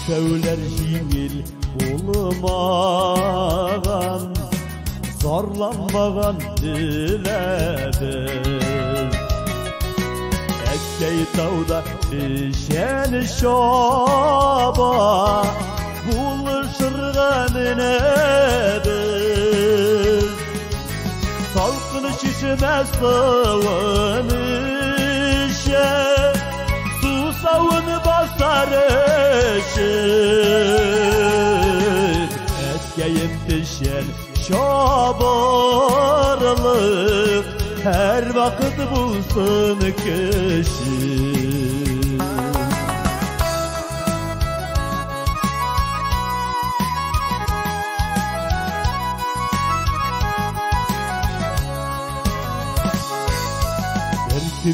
Söyler jingil bulmagan, zorlanmagan dileriz. Ekkey tağda düşen şoba, buluşurgan ineriz. Salkın şişmez sığın işe, susavun basar eşir. Etkeyim düşen şobarlık, her vakit bulsun kişi.